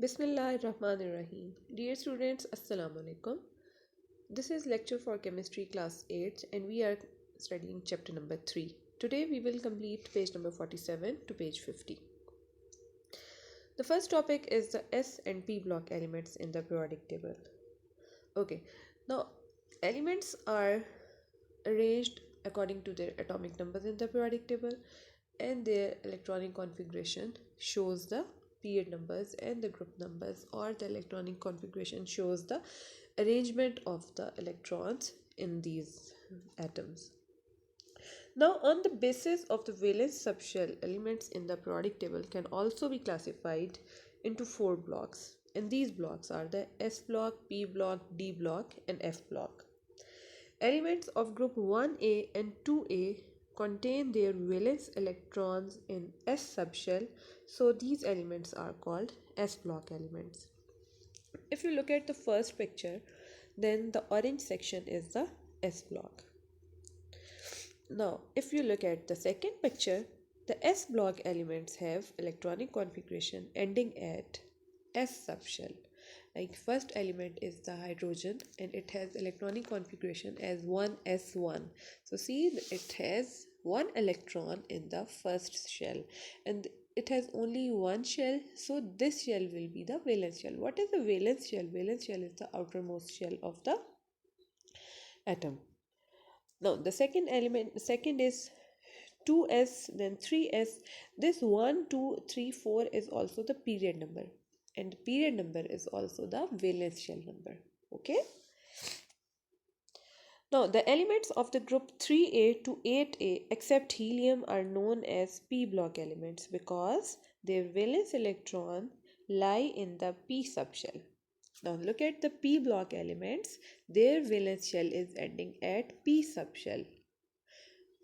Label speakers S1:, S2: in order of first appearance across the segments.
S1: Bismillahirrahmanirrahim. Dear students, Assalamu alaikum. This is lecture for chemistry class 8 and we are studying chapter number 3. Today we will complete page number 47 to page 50. The first topic is the S and P block elements in the periodic table. Okay, now elements are arranged according to their atomic numbers in the periodic table and their electronic configuration shows the period numbers and the group numbers, or the electronic configuration shows the arrangement of the electrons in these atoms. Now, on the basis of the valence subshell, elements in the periodic table can also be classified into 4 blocks, and these blocks are the S block, P block, D block and F block. Elements of group 1a and 2a contain their valence electrons in S subshell, so these elements are called S block elements. If you look at the first picture, then the orange section is the S block. Now, if you look at the second picture, the S block elements have electronic configuration ending at S subshell. Like first element is the hydrogen and it has electronic configuration as 1s1. So see, it has one electron in the first shell and it has only one shell, so this shell will be the valence shell. What is the valence shell? Valence shell is the outermost shell of the atom. Now the second is 2s, then 3s. This 1 2 3 4 is also the period number, and the period number is also the valence shell number. Okay, now the elements of the group 3a to 8a except helium are known as p block elements because their valence electron lie in the p subshell. Now look at the p block elements, their valence shell is ending at p subshell.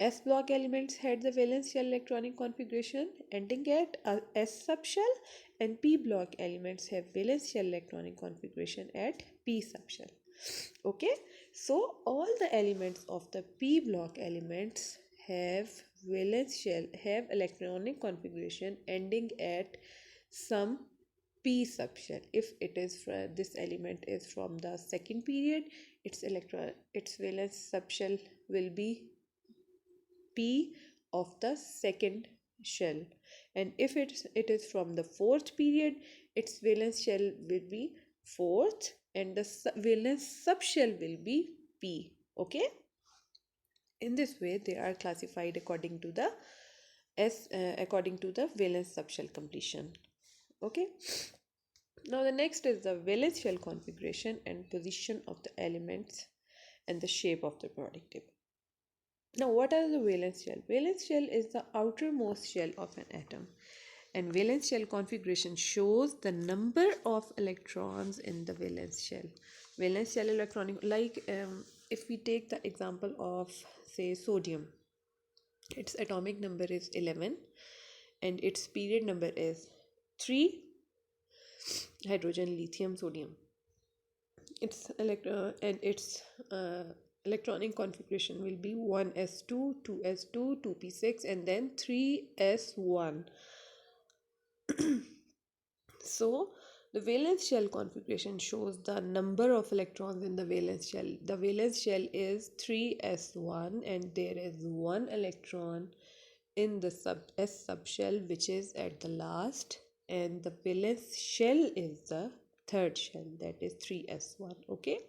S1: S block elements had the valence shell electronic configuration ending at S subshell, and P block elements have valence shell electronic configuration at P subshell. Okay, so all the elements of the P block elements have electronic configuration ending at some P subshell. If it is this element is from the second period, its valence subshell will be P of the second shell, and if it is from the fourth period, its valence shell will be fourth and the valence subshell will be P. Okay, in this way they are classified according to the valence subshell completion. Okay, now the next is the valence shell configuration and position of the elements and the shape of the periodic table. Now, what are the valence shell? Valence shell is the outermost shell of an atom, and valence shell configuration shows the number of electrons in the valence shell. Valence shell electronic, like if we take the example of say sodium, its atomic number is 11 and its period number is 3, hydrogen, lithium, sodium. Its electronic configuration will be 1s2, 2s2, 2p6 and then 3s1. So the valence shell configuration shows the number of electrons in the valence shell. The valence shell is 3s1 and there is one electron in the S subshell which is at the last, and the valence shell is the third shell, that is 3s1. Okay,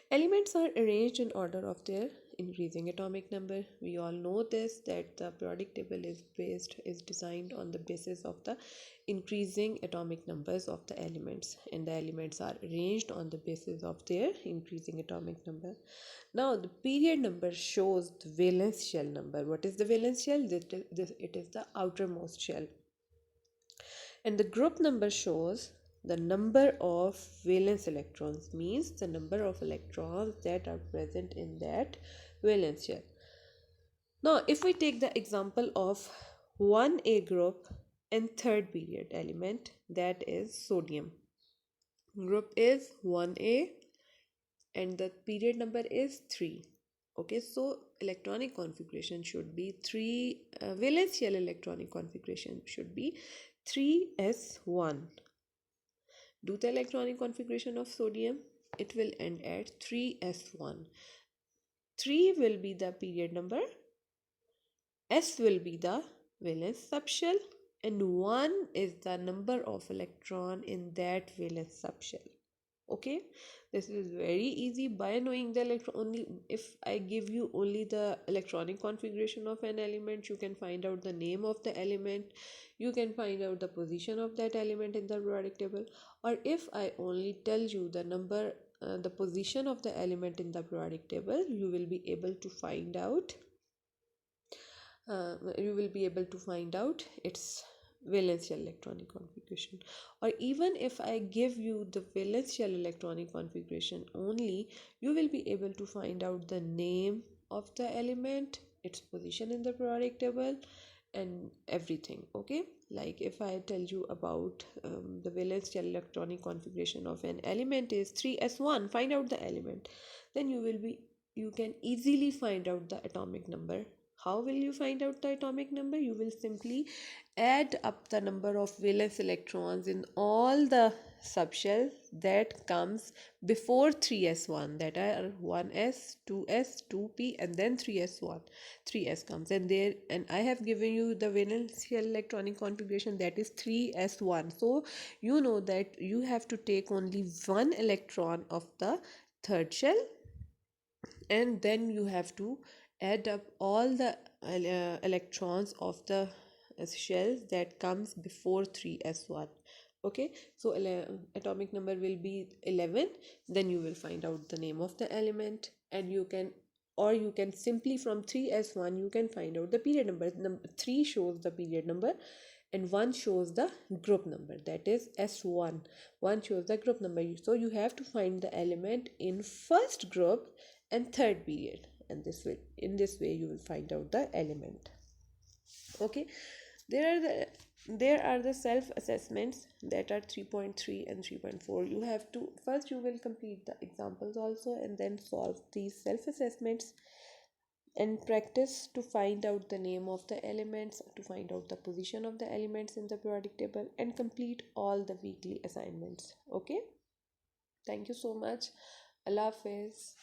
S1: elements are arranged in order of their increasing atomic number. We all know this, that the periodic table is designed on the basis of the increasing atomic numbers of the elements, and the elements are arranged on the basis of their increasing atomic number. Now the period number shows the valence shell number. What is the valence shell? It is the outermost shell, and the group number shows the number of valence electrons, means the number of electrons that are present in that valence shell. Now if we take the example of 1a group and third period element, that is sodium. Group is 1a and the period number is 3. Okay, so electronic configuration should be 3, valence shell electronic configuration should be 3s1. do the electronic configuration of sodium, it will end at 3s1. 3 will be the period number, S will be the valence subshell, and 1 is the number of electron in that valence subshell. Okay, this is very easy. By knowing the electron, only if I give you only the electronic configuration of an element, you can find out the name of the element, you can find out the position of that element in the periodic table. Or if I only tell you the number, the position of the element in the periodic table, you will be able to find out its valence shell electronic configuration. Or even if I give you the valence shell electronic configuration only, you will be able to find out the name of the element, its position in the periodic table, and everything. Okay, like if I tell you about the valence shell electronic configuration of an element is 3s1, find out the element, then you can easily find out the atomic number. How will you find out the atomic number? You will simply add up the number of valence electrons in all the subshells that comes before 3s1, that are 1s, 2s, 2p, and then 3s1. 3s comes, and I have given you the valence shell electronic configuration, that is 3s1. So you know that you have to take only one electron of the third shell, and then you have to add up all the electrons of the shells that comes before 3s1. Okay, so atomic number will be 11. Then you will find out the name of the element, and you can simply from 3s1 you can find out the period number. 3 shows the period number and 1 shows the group number, that is s1. 1 shows the group number, so you have to find the element in first group and third period, and in this way you will find out the element. Okay, there are the self assessments that are 3.3 and 3.4. You have to first, you will complete the examples also, and then solve these self assessments and practice to find out the name of the elements, to find out the position of the elements in the periodic table, and complete all the weekly assignments. Okay, thank you so much. Allah Hafiz.